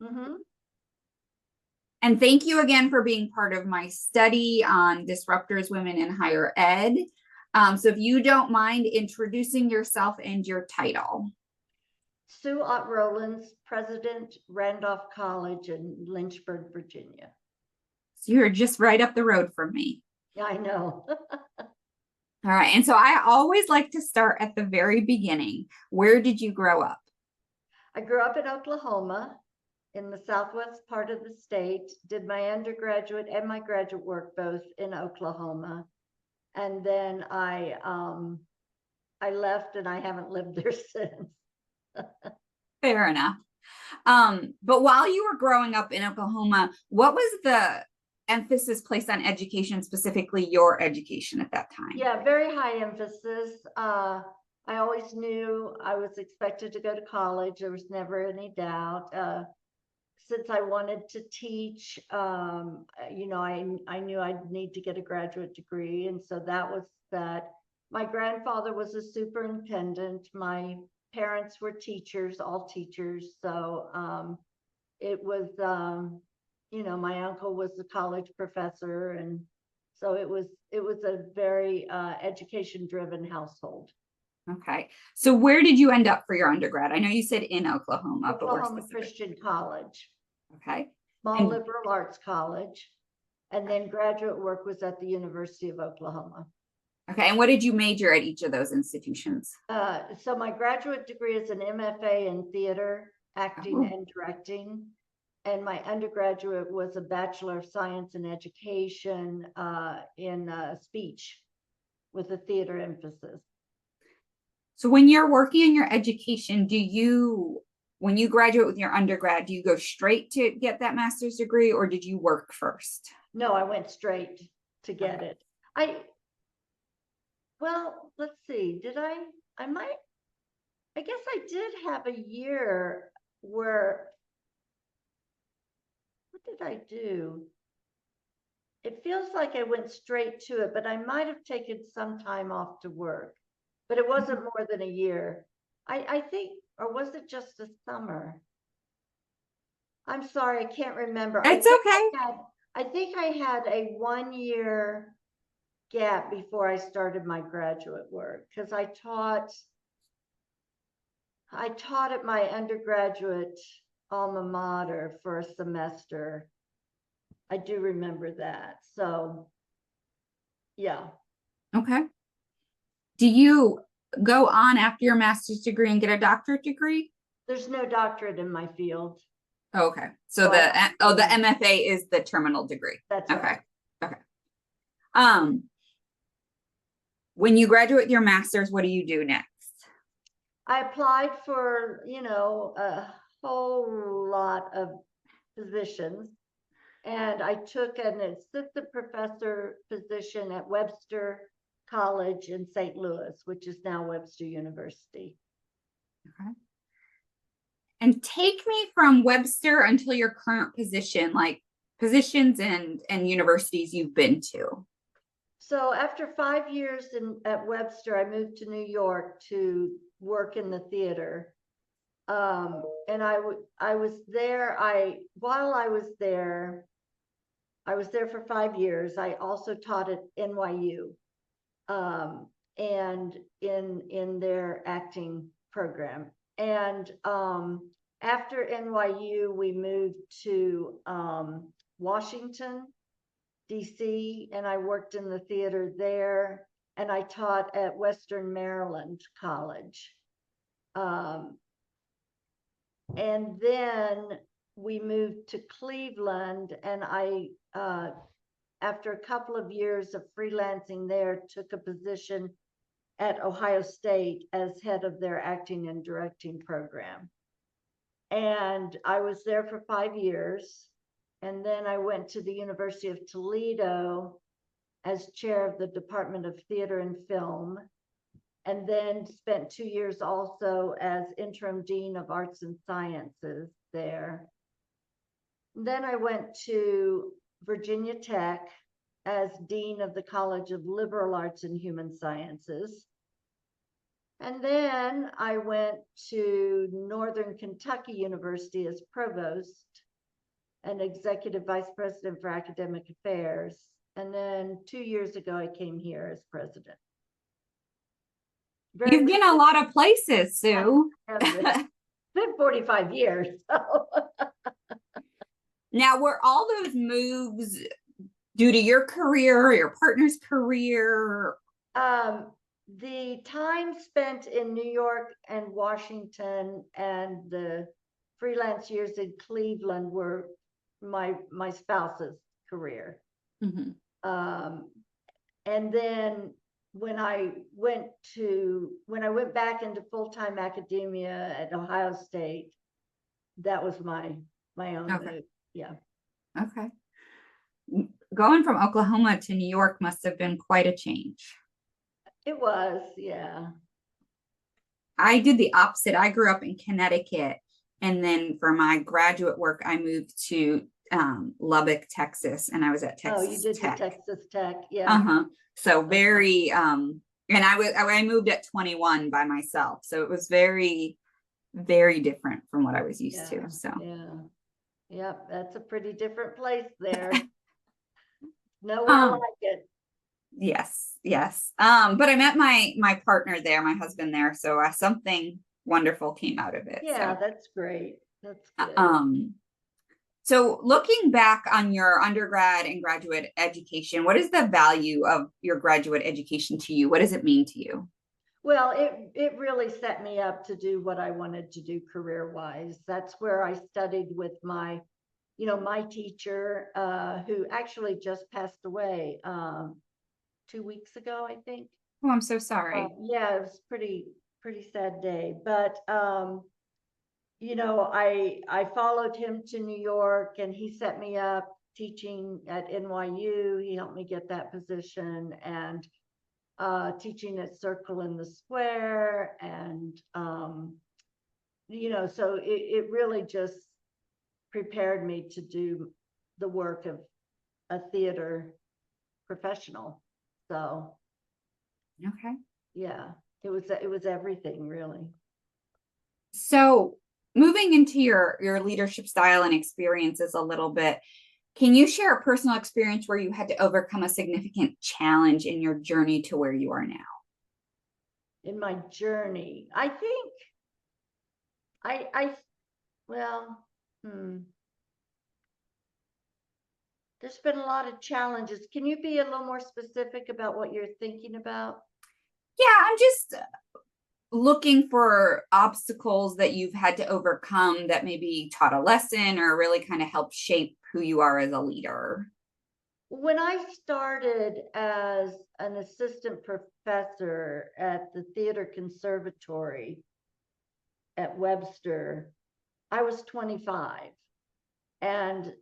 Mm-hmm. And thank you again for being part of my study on Disruptors Women in Higher Ed. So if you don't mind introducing yourself and your title. Sue Ott Rowlands, President, Randolph College in Lynchburg, Virginia. So you're just right up the road from me. Yeah, I know. All right. And so I always like to start at the very beginning. Where did you grow up? I grew up in Oklahoma in the southwest part of the state, did my undergraduate and my graduate work both in Oklahoma. And then I left and I haven't lived there since. Fair enough. But while you were growing up in Oklahoma, what was the emphasis placed on education, specifically your education at that time? Yeah, very high emphasis. I always knew I was expected to go to college. There was never any doubt. Since I wanted to teach, I knew I'd need to get a graduate degree. And so that was that. My grandfather was a superintendent. My parents were teachers, all teachers. So it was, my uncle was a college professor. And so it was a very education driven household. Okay. So where did you end up for your undergrad? I know you said in Oklahoma, but where Oklahoma specific? Christian College, Okay. small And liberal arts college. And then graduate work was at the University of Oklahoma. okay. And what did you major at each of those institutions? So my graduate degree is an MFA in theater, acting, Oh, and directing. And my undergraduate was a Bachelor of Science in Education in speech with a theater emphasis. so when you're working in your education, when you graduate with your undergrad, do you go straight to get that master's degree or did you work first? No, I went straight to get it. Well, let's see, I guess I did have a year where, what did I do? It feels like I went straight to it, but I might have taken some time off to work, but it wasn't more than a year. I think, or was it just a summer? I'm sorry, I can't remember. It's okay. I think I had a 1 year gap before I started my graduate work because I taught at my undergraduate alma mater for a semester. I do remember that. So, yeah. Okay. Do you go on after your master's degree and get a doctorate degree? There's no doctorate in my field. Oh, okay. So the MFA is the terminal degree. That's okay. right. Okay. When you graduate your master's, what do you do next? I applied for, a whole lot of positions. And I took an assistant professor position at Webster College in St. Louis, which is now Webster University. Okay. And take me from Webster until your current position, like positions and universities you've been to. So after 5 years at Webster, I moved to New York to work in the theater. And I was there. While I was there for 5 years. I also taught at NYU, and in their acting program. And after NYU, we moved to Washington, DC, and I worked in the theater there. And I taught at Western Maryland College. And then we moved to Cleveland, and I, after a couple of years of freelancing there, took a position at Ohio State as head of their acting and directing program. And I was there for 5 years. And then I went to the University of Toledo as chair of the Department of Theater and Film, and then spent 2 years also as interim dean of arts and sciences there. Then I went to Virginia Tech as dean of the College of Liberal Arts and Human Sciences. And then I went to Northern Kentucky University as provost and executive vice president for academic affairs. And then 2 years ago, I came here as president. You've been a lot of places, Sue. It's been 45 years. So. Now, were all those moves due to your career or your partner's career? The time spent in New York and Washington and the freelance years in Cleveland were my spouse's career. Mm-hmm. And then when I went back into full-time academia at Ohio State, that was my own move. Yeah. Okay. Going from Oklahoma to New York must have been quite a change. It was, yeah. I did the opposite. I grew up in Connecticut, and then for my graduate work, I moved to Lubbock, Texas, and I was at Texas. Oh, you did Tech. the Texas Tech, yeah. So very, and I moved at 21 by myself, so it was very, very different from what I was used to. So yep, that's a pretty different place there. Nowhere like it. Yes. But I met my partner there, my husband there, so something wonderful came out of it. Yeah, so. That's great. That's good. So looking back on your undergrad and graduate education, what is the value of your graduate education to you? What does it mean to you? Well, it really set me up to do what I wanted to do career-wise. That's where I studied with my teacher, who actually just passed away 2 weeks ago, I think. Oh, I'm so sorry. Yeah, it was pretty sad day, but I followed him to New York, and he set me up teaching at NYU. He helped me get that position, and teaching at Circle in the Square, and so it really just prepared me to do the work of a theater professional. So okay, yeah, it was everything, really. So moving into your leadership style and experiences a little bit, can you share a personal experience where you had to overcome a significant challenge in your journey to where you are now? In my journey, I think there's been a lot of challenges. Can you be a little more specific about what you're thinking about? Yeah, I'm just looking for obstacles that you've had to overcome that maybe taught a lesson or really kind of helped shape who you are as a leader. When I started as an assistant professor at the Theater Conservatory at Webster, I was 25. And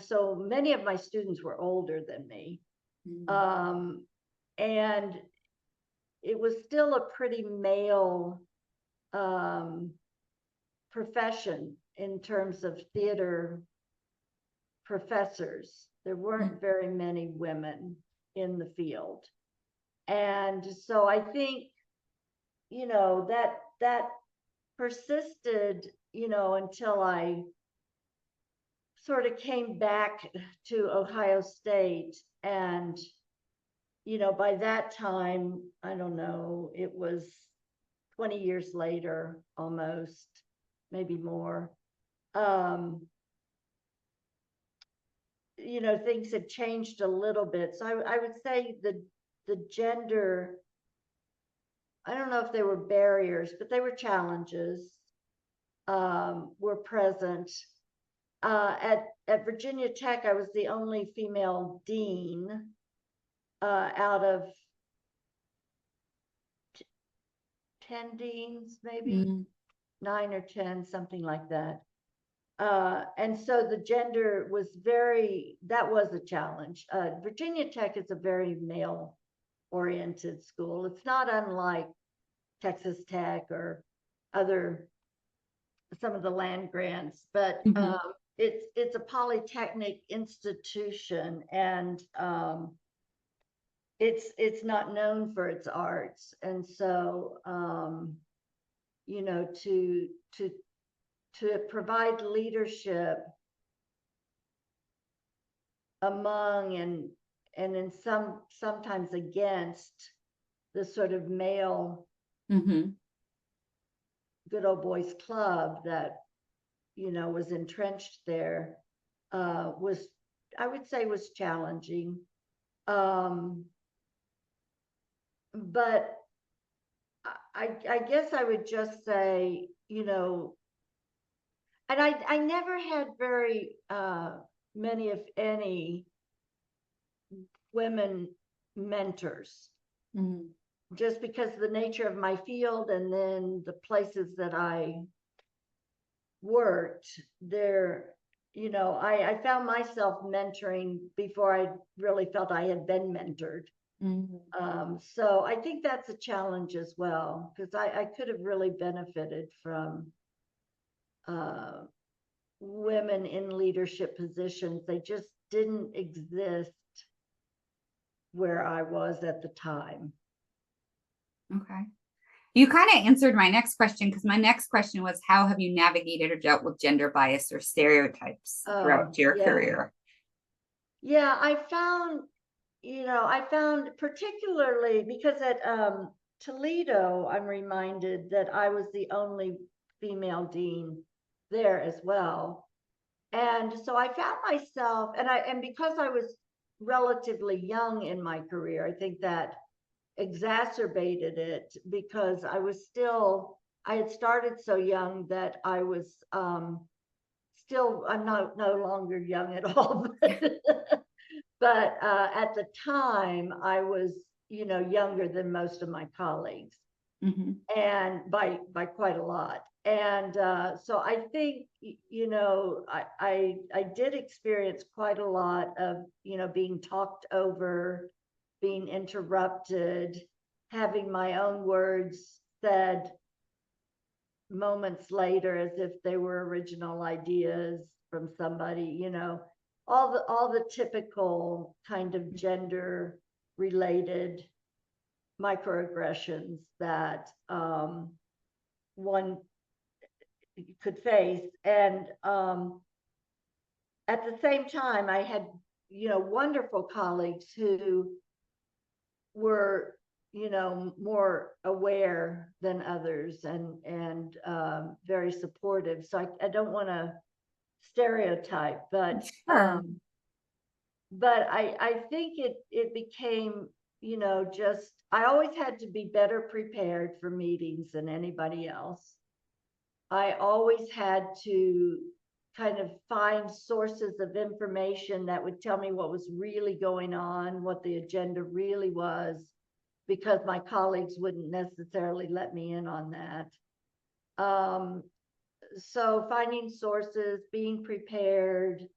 so many of my students were older than me. Mm-hmm. And it was still a pretty male profession in terms of theater professors. There weren't very many women in the field. And so I think, that persisted, until I sort of came back to Ohio State. And, by that time, I don't know, it was 20 years later, almost, maybe more. Things had changed a little bit. So I would say the gender, I don't know if they were barriers, but they were challenges, were present. At Virginia Tech, I was the only female dean out of 10 deans, maybe 9 or 10, something like that. And so the gender was that was a challenge. Virginia Tech is a very male oriented school. It's not unlike Texas Tech or some of the land grants, but it's a polytechnic institution, and it's not known for its arts. And so, you know, to provide leadership among and in sometimes against the sort of male Mm-hmm. good old boys club that, you know, was entrenched there, was, I would say, was challenging. But I guess I would just say, you know, and I never had very many, if any, women mentors, Mm-hmm. just because of the nature of my field and then the places that I worked there. You know, I found myself mentoring before I really felt I had been mentored. So I think that's a challenge as well, because I could have really benefited from women in leadership positions. They just didn't exist where I was at the time. Okay. You kind of answered my next question, because my next question was, how have you navigated or dealt with gender bias or stereotypes throughout your career? Yeah, I found, you know, I found particularly because at Toledo, I'm reminded that I was the only female dean there as well. And so I found myself, and because I was relatively young in my career, I think that exacerbated it, because I had started so young that I was still, I'm no longer young at all, but at the time I was, you know, younger than most of my colleagues, Mm-hmm. and by quite a lot. And so I think, you know, I did experience quite a lot of, you know, being talked over, being interrupted, having my own words said moments later as if they were original ideas from somebody, you know, all the typical kind of gender related microaggressions that one could face. And at the same time, I had, you know, wonderful colleagues who were, you know, more aware than others, and very supportive. So I don't want to stereotype, Sure. but I think it became, you know, just I always had to be better prepared for meetings than anybody else. I always had to kind of find sources of information that would tell me what was really going on, what the agenda really was, because my colleagues wouldn't necessarily let me in on that. So finding sources, being prepared,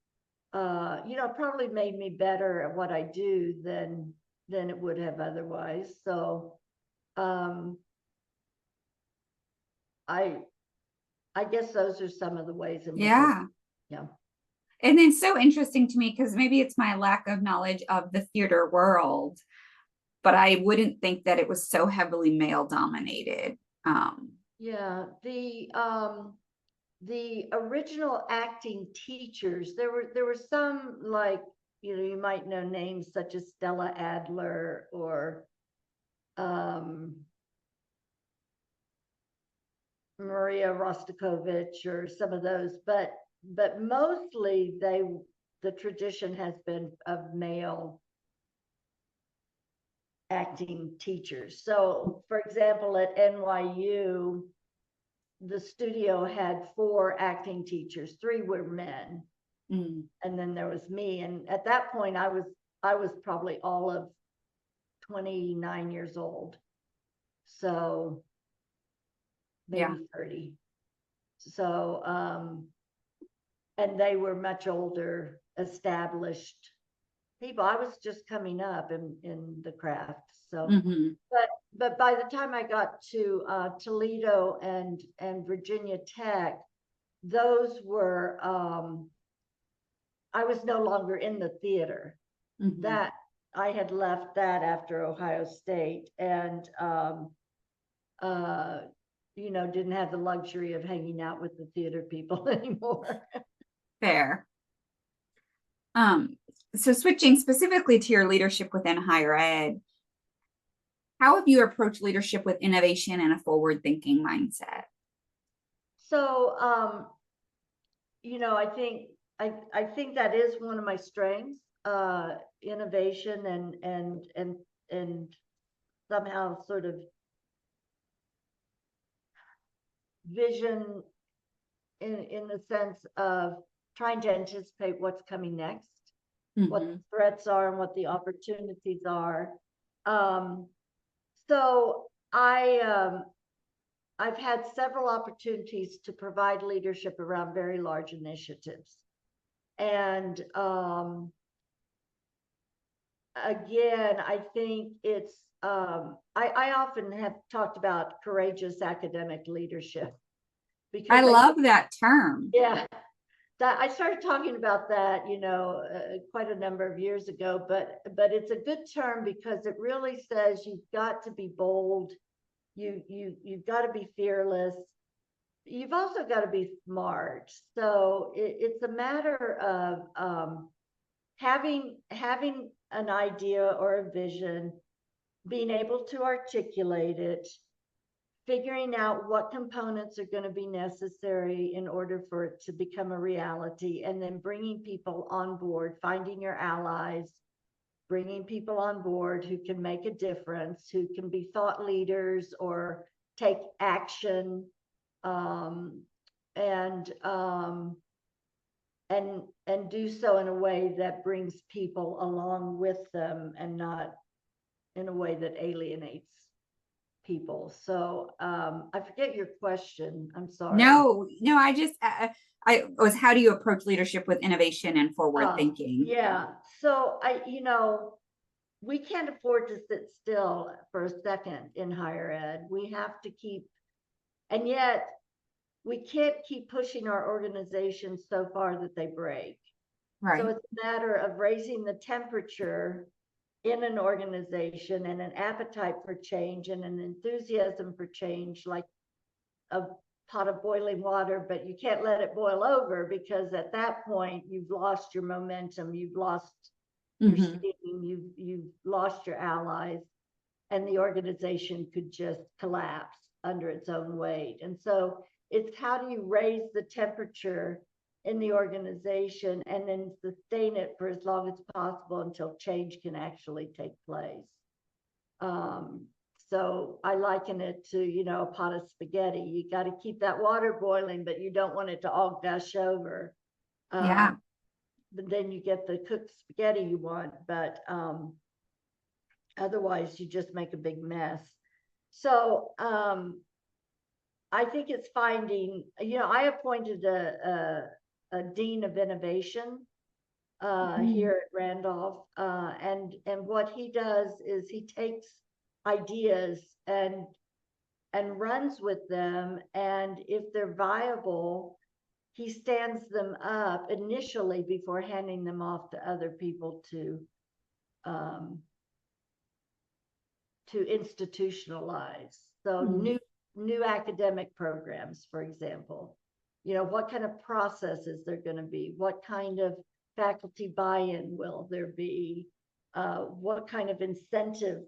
you know, probably made me better at what I do than it would have otherwise. So I I guess those are some of the ways in which Yeah. yeah. And it's so interesting to me, because maybe it's my lack of knowledge of the theater world, but I wouldn't think that it was so heavily male dominated. Yeah, the original acting teachers, there were some, like, you know, you might know names such as Stella Adler or Maria Rostakovich or some of those, but mostly the tradition has been of male acting teachers. So for example, at NYU, the studio had 4 acting teachers, 3 were men, Mm. and then there was me. And at that point I was probably all of 29 years old, so Yeah. maybe 30. So and they were much older, established people. I was just coming up in the craft. So Mm-hmm. but by the time I got to Toledo and Virginia Tech, those were I was no longer in the theater. Mm-hmm. I had left that after Ohio State, and didn't have the luxury of hanging out with the theater people anymore. Fair. So switching specifically to your leadership within higher ed, how have you approached leadership with innovation and a forward-thinking mindset? So, I think that is one of my strengths, innovation and somehow sort of vision in the sense of trying to anticipate what's coming next, what the threats are and what the opportunities are. So I've had several opportunities to provide leadership around very large initiatives. And again, I think it's, I often have talked about courageous academic leadership because I love that term. yeah, that I started talking about that, quite a number of years ago, but it's a good term because it really says you've got to be bold. You've got to be fearless. You've also got to be smart. So it's a matter of having an idea or a vision, being able to articulate it, figuring out what components are going to be necessary in order for it to become a reality, and then bringing people on board, finding your allies, bringing people on board who can make a difference, who can be thought leaders or take action, and do so in a way that brings people along with them and not in a way that alienates people. So I forget your question. I'm sorry. No, I was, how do you approach leadership with innovation and forward thinking? Yeah. So we can't afford to sit still for a second in higher ed. We have to keep, and yet we can't keep pushing our organizations so far that they break. Right. So it's a matter of raising the temperature in an organization and an appetite for change and an enthusiasm for change, like a pot of boiling water, but you can't let it boil over, because at that point you've lost your momentum, you've lost your steam, you've lost your allies, and the organization could just collapse under its own weight. And so it's how do you raise the temperature in the organization and then sustain it for as long as possible until change can actually take place. So I liken it to, a pot of spaghetti. You got to keep that water boiling, but you don't want it to all gush over. Yeah. But then you get the cooked spaghetti you want, but otherwise you just make a big mess. So I think it's finding, I appointed a dean of innovation here at Randolph, and what he does is he takes ideas and runs with them, and if they're viable, he stands them up initially before handing them off to other people to institutionalize. So new academic programs, for example, what kind of processes they're going to be, what kind of faculty buy-in will there be, what kind of incentive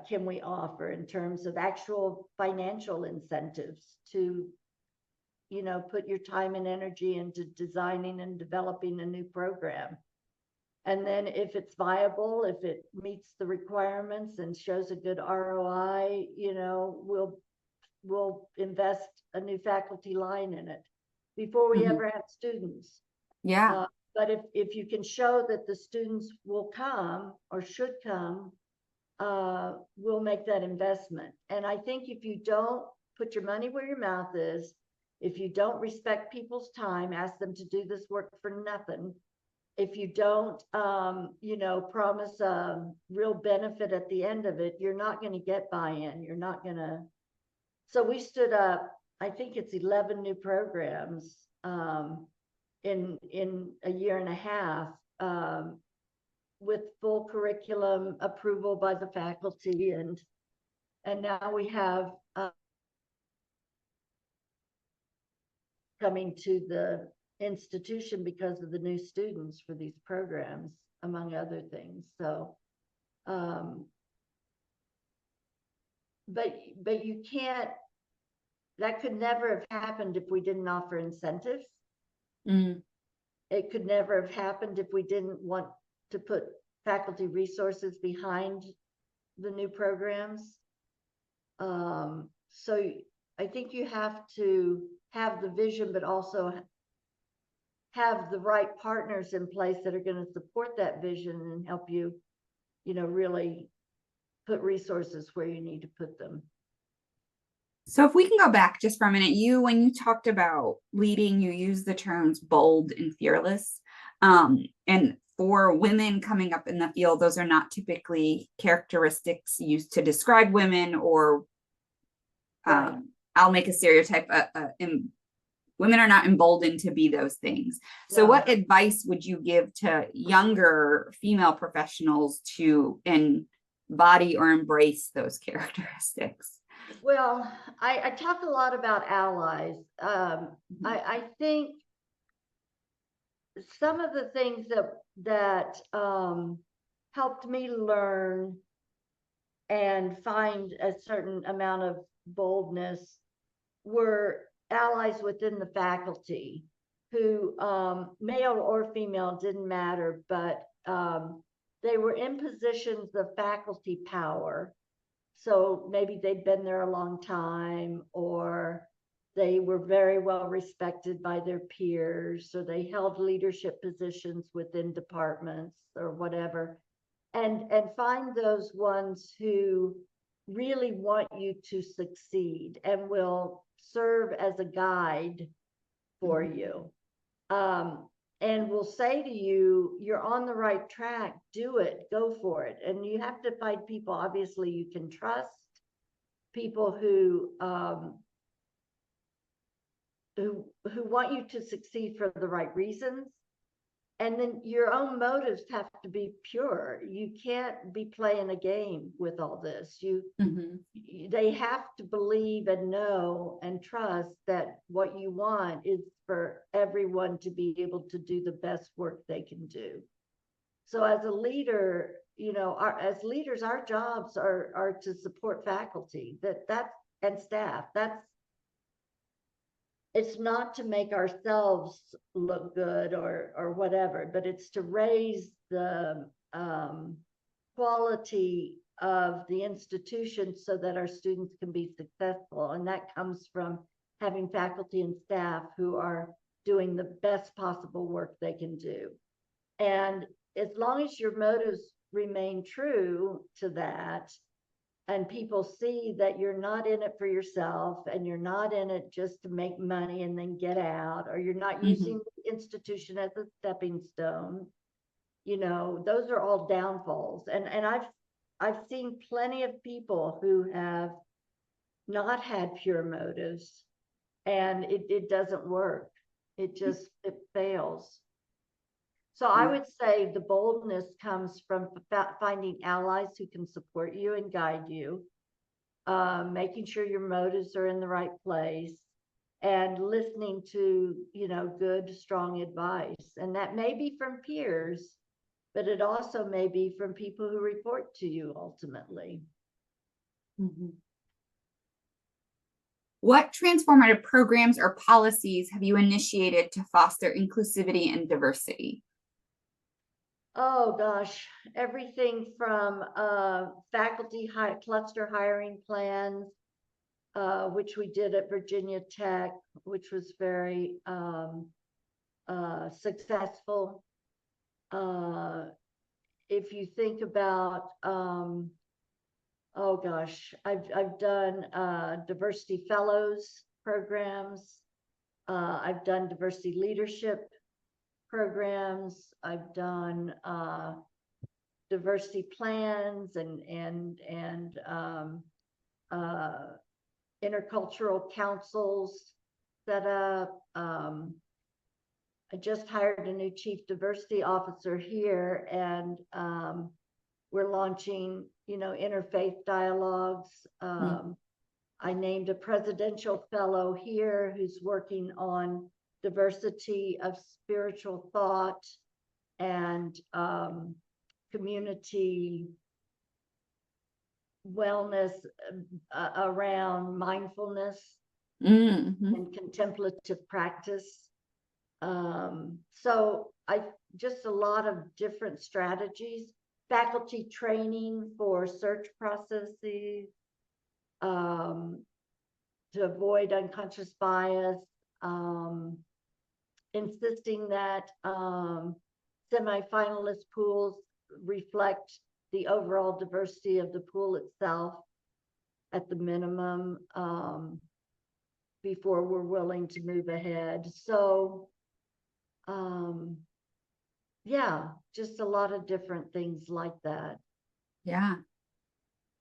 can we offer in terms of actual financial incentives to put your time and energy into designing and developing a new program. And then if it's viable, if it meets the requirements and shows a good ROI, we'll invest a new faculty line in it before we ever have students. Yeah. But if you can show that the students will come or should come, we'll make that investment. And I think if you don't put your money where your mouth is, if you don't respect people's time, ask them to do this work for nothing, if you don't, promise a real benefit at the end of it, you're not going to get buy-in. You're not going to. So we stood up, I think it's 11 new programs in a year and a half, with full curriculum approval by the faculty, and now we have coming to the institution because of the new students for these programs, among other things. So, but you can't, that could never have happened if we didn't offer incentives. It could never have happened if we didn't want to put faculty resources behind the new programs. So I think you have to have the vision, but also have the right partners in place that are going to support that vision and help you, really put resources where you need to put them. So if we can go back just for a minute, when you talked about leading, you used the terms bold and fearless. And for women coming up in the field, those are not typically characteristics used to describe women, or Right. I'll make a stereotype. Women are not emboldened to be those things. So No. what advice would you give to younger female professionals to embody or embrace those characteristics? Well, I talk a lot about allies. I think some of the things that helped me learn and find a certain amount of boldness were allies within the faculty who, male or female, didn't matter, but they were in positions of faculty power. So maybe they'd been there a long time, or they were very well respected by their peers, or they held leadership positions within departments or whatever. And find those ones who really want you to succeed and will serve as a guide for you. And will say to you, you're on the right track, do it, go for it. And you have to find people, obviously, you can trust, people who want you to succeed for the right reasons. And then your own motives have to be pure. You can't be playing a game with all this. They have to believe and know and trust that what you want is for everyone to be able to do the best work they can do. So as a leader, as leaders, our jobs are to support faculty and staff. It's not to make ourselves look good or whatever, but it's to raise the quality of the institution so that our students can be successful. And that comes from having faculty and staff who are doing the best possible work they can do. And as long as your motives remain true to that, and people see that you're not in it for yourself, and you're not in it just to make money and then get out, or you're not using the institution as a stepping stone, those are all downfalls. And I've seen plenty of people who have not had pure motives, and it doesn't work. It fails. So I would say the boldness comes from finding allies who can support you and guide you, making sure your motives are in the right place, and listening to, good, strong advice. And that may be from peers, but it also may be from people who report to you ultimately. What transformative programs or policies have you initiated to foster inclusivity and diversity? Oh gosh, everything from faculty cluster hiring plans, which we did at Virginia Tech, which was very successful. If you think about, oh gosh, I've done diversity fellows programs. I've done diversity leadership programs. I've done diversity plans and intercultural councils set up. I just hired a new chief diversity officer here, and we're launching, interfaith dialogues. I named a presidential fellow here who's working on diversity of spiritual thought and community wellness around mindfulness and contemplative practice. So just a lot of different strategies, faculty training for search processes, to avoid unconscious bias, insisting that semifinalist pools reflect the overall diversity of the pool itself at the minimum, before we're willing to move ahead. So yeah, just a lot of different things like that. Yeah,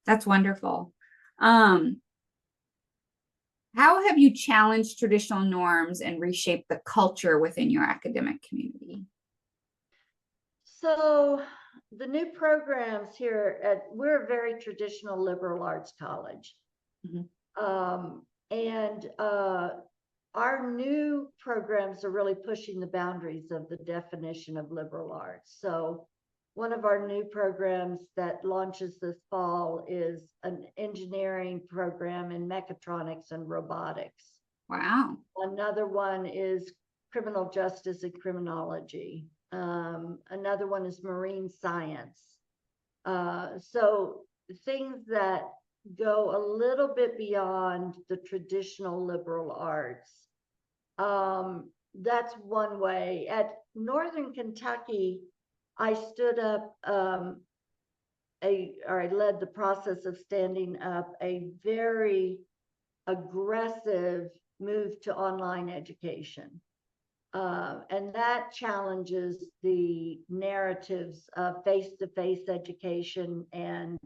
that's wonderful. How have you challenged traditional norms and reshaped the culture within your academic community? So the new programs here we're a very traditional liberal arts college. And our new programs are really pushing the boundaries of the definition of liberal arts. So one of our new programs that launches this fall is an engineering program in mechatronics and robotics. Wow. Another one is criminal justice and criminology. Another one is marine science. So things that go a little bit beyond the traditional liberal arts. That's one way. At Northern Kentucky, I stood up or I led the process of standing up a very aggressive move to online education. And that challenges the narratives of face-to-face education and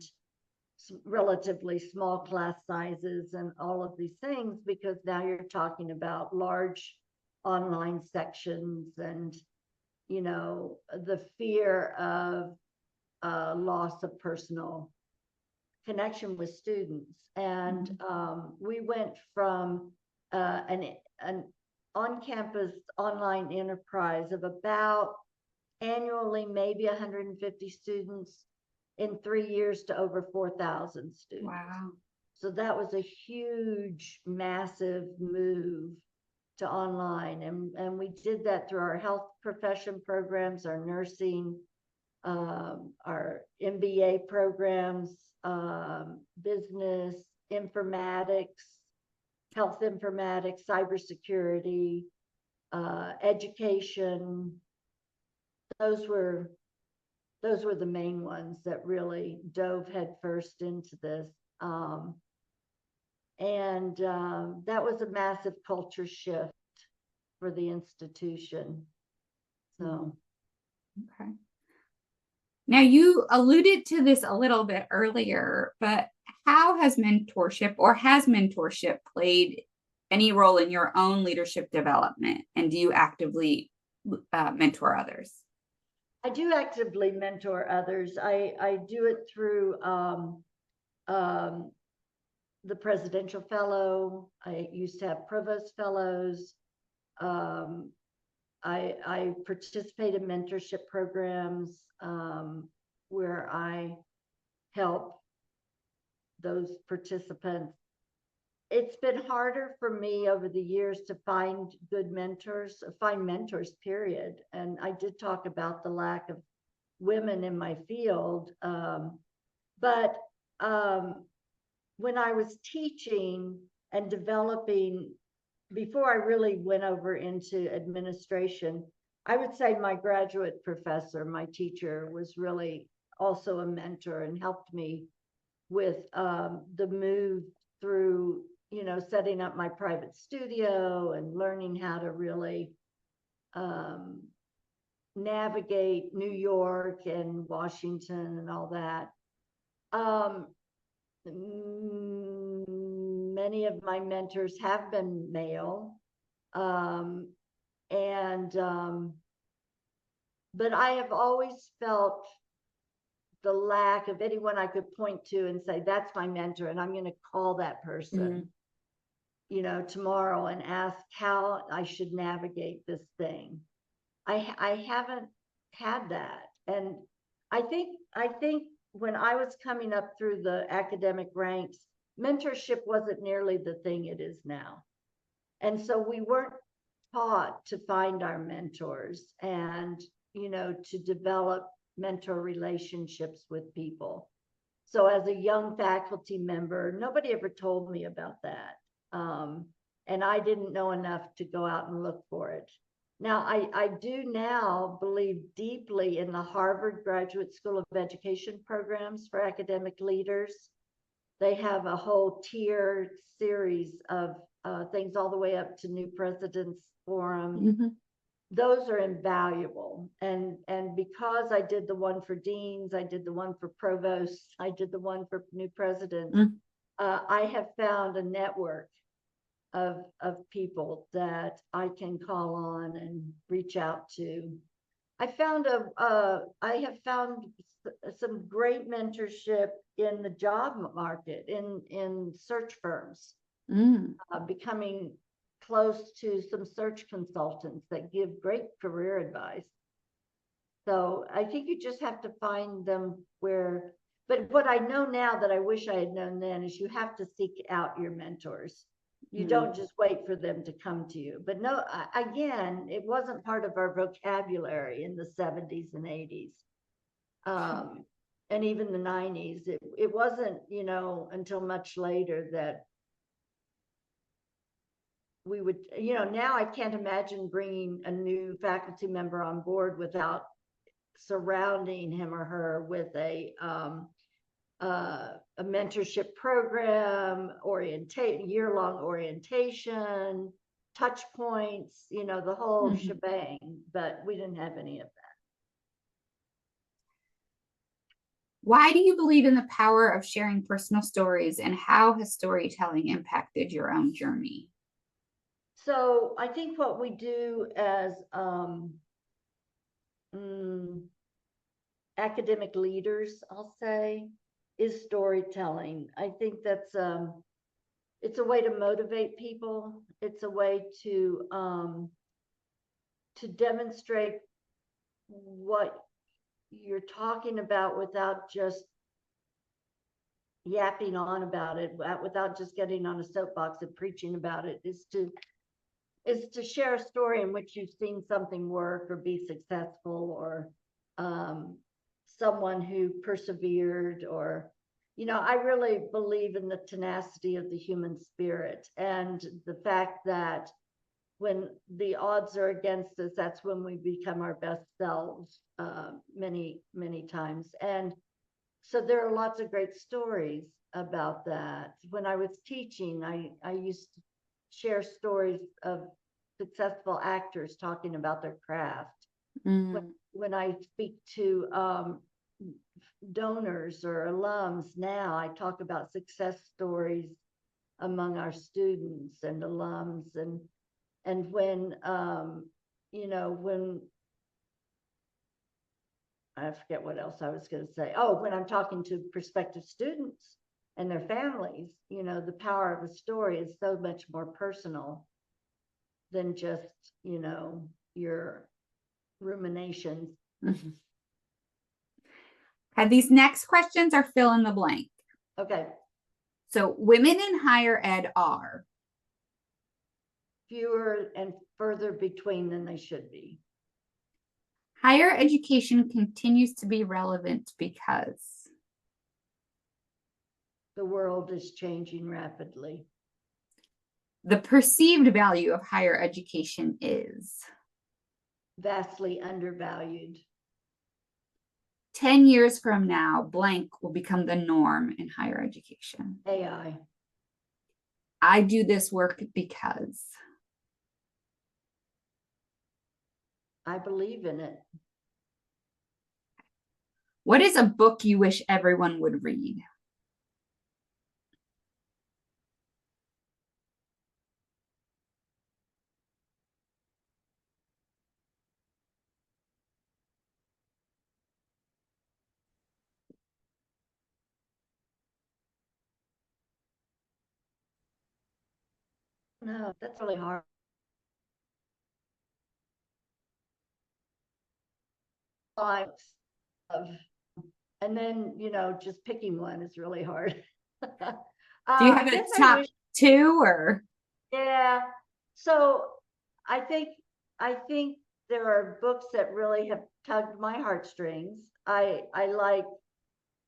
relatively small class sizes and all of these things, because now you're talking about large online sections and, the fear of loss of personal connection with students. And we went from an on-campus online enterprise of about annually maybe 150 students in 3 years to over 4,000 students. Wow. So that was a huge, massive move to online. And we did that through our health profession programs, our nursing, our MBA programs, business, informatics, health informatics, cybersecurity, education. Those were the main ones that really dove headfirst into this. And that was a massive culture shift for the institution. So. Okay. Now, you alluded to this a little bit earlier, but how has mentorship played any role in your own leadership development? And do you actively mentor others? I do actively mentor others. I do it through the Presidential Fellow. I used to have Provost Fellows. I participate in mentorship programs where I help those participants. It's been harder for me over the years to find good mentors, period. And I did talk about the lack of women in my field. But when I was teaching and developing, before I really went over into administration, I would say my graduate professor, my teacher, was really also a mentor and helped me with the move through, setting up my private studio and learning how to really navigate New York and Washington and all that. Many of my mentors have been male. And, but I have always felt the lack of anyone I could point to and say, that's my mentor, and I'm going to call that person, you know, tomorrow and ask how I should navigate this thing. I haven't had that. And I think when I was coming up through the academic ranks, mentorship wasn't nearly the thing it is now. And so we weren't taught to find our mentors and, you know, to develop mentor relationships with people. So as a young faculty member, nobody ever told me about that. And I didn't know enough to go out and look for it. Now, I do now believe deeply in the Harvard Graduate School of Education programs for academic leaders. They have a whole tier series of things all the way up to New President's Forum. Those are invaluable. And because I did the one for deans, I did the one for provosts, I did the one for new presidents, I have found a network of people that I can call on and reach out to. I have found some great mentorship in the job market, in search firms, becoming close to some search consultants that give great career advice. So I think you just have to find them where, but what I know now that I wish I had known then is you have to seek out your mentors. You don't just wait for them to come to you. But no, again, it wasn't part of our vocabulary in the 70s and 80s. And even the 90s. It wasn't, you know, until much later that we would, you know, now I can't imagine bringing a new faculty member on board without surrounding him or her with a mentorship program, year-long orientation, touch points, you know, the whole shebang, but we didn't have any of that. Why do you believe in the power of sharing personal stories, and how has storytelling impacted your own journey? So I think what we do as academic leaders, I'll say, is storytelling. I think that's it's a way to motivate people. It's a way to demonstrate what you're talking about without just yapping on about it, without just getting on a soapbox and preaching about it. Is to share a story in which you've seen something work or be successful, or someone who persevered, or, you know, I really believe in the tenacity of the human spirit, and the fact that when the odds are against us, that's when we become our best selves, many times. And so there are lots of great stories about that. When I was teaching, I used to share stories of successful actors talking about their craft. When I speak to donors or alums now, I talk about success stories among our students and alums. And when, you know, when, I forget what else I was going to say. Oh, when I'm talking to prospective students and their families, you know, the power of a story is so much more personal than just, you know, your ruminations. These next questions are fill in the blank. Okay. So women in higher ed are fewer and further between than they should be. Higher education continues to be relevant because the world is changing rapidly. The perceived value of higher education is vastly undervalued. 10 years from now, blank will become the norm in higher education. AI. I do this work because I believe in it. What is a book you wish everyone would read? No, that's really hard. Of, and then, just picking one is really hard. Do you have I a guess I top wish, two or? yeah. So I think, there are books that really have tugged my heartstrings. I like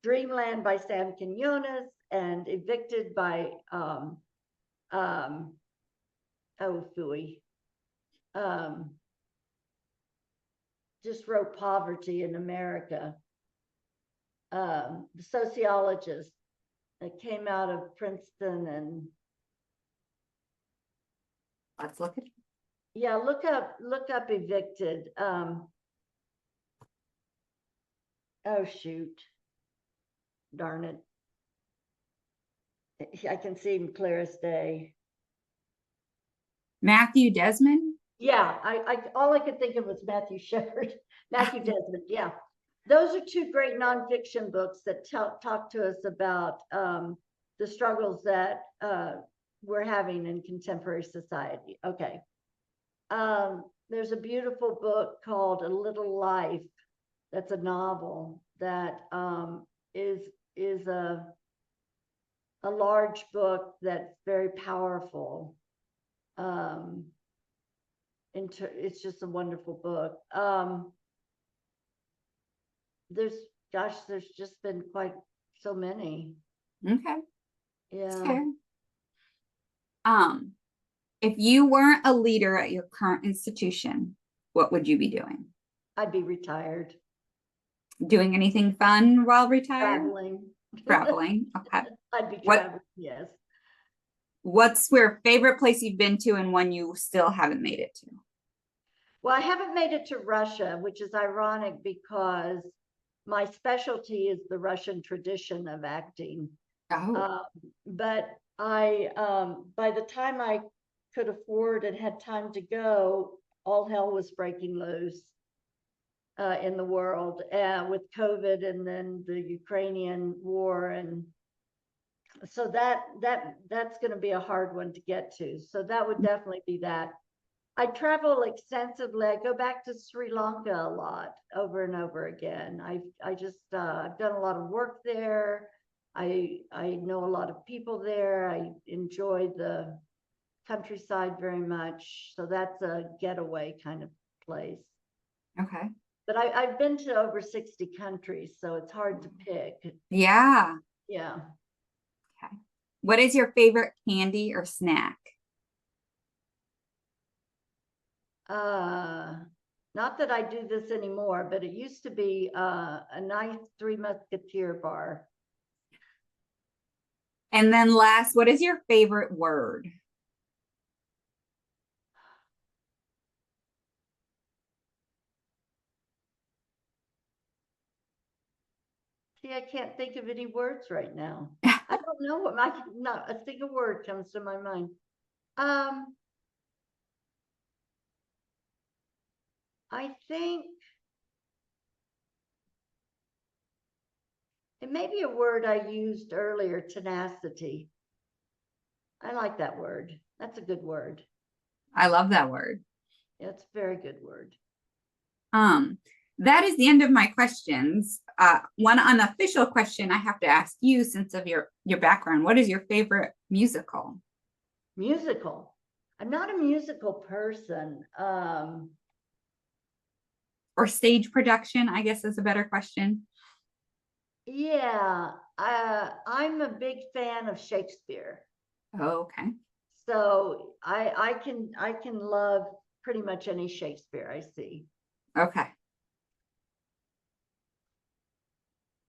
Dreamland by Sam Quinones and Evicted by, um, oh, phooey. Just wrote Poverty in America. The sociologist that came out of Princeton, and Let's look at it. yeah, look up Evicted. Oh shoot, darn it. I can see him clear as day. Matthew Desmond. Yeah, all I could think of was Matthew Shepard, Matthew Desmond. Yeah, those are two great nonfiction books that talk to us about the struggles that we're having in contemporary society. Okay, there's a beautiful book called A Little Life. That's a novel that is a large book that's very powerful. It's just a wonderful book. There's just been quite so many. Okay. Yeah. Fair. If you weren't a leader at your current institution, what would you be doing? I'd be retired. Doing anything fun while retired? Traveling. Traveling. Okay. I'd be What? traveling, yes. What's your favorite place you've been to and one you still haven't made it to? Well, I haven't made it to Russia, which is ironic because my specialty is the Russian tradition of acting. Oh, But by the time I could afford and had time to go, all hell was breaking loose in the world with COVID and then the Ukrainian war, and so that's going to be a hard one to get to. So that would definitely be that. I travel extensively. I go back to Sri Lanka a lot, over and over again. I've done a lot of work there. I know a lot of people there. I enjoy the countryside very much. So that's a getaway kind of place. okay. But I've been to over 60 countries, so it's hard to pick. Yeah. Yeah. Okay. What is your favorite candy or snack? Not that I do this anymore, but it used to be a nice Three Musketeer bar. And then last, what is your favorite word? See, I can't think of any words right now. I don't know what not a single word comes to my mind. I think it may be a word I used earlier, tenacity. I like that word. That's a good word. I love that word. It's a very good word. That is the end of my questions. One unofficial question I have to ask you, since of your background. What is your favorite musical? Musical. I'm not a musical person. Or stage production, I guess is a better question. Yeah, I'm a big fan of Shakespeare. Oh, okay. So I can love pretty much any Shakespeare I see. Okay.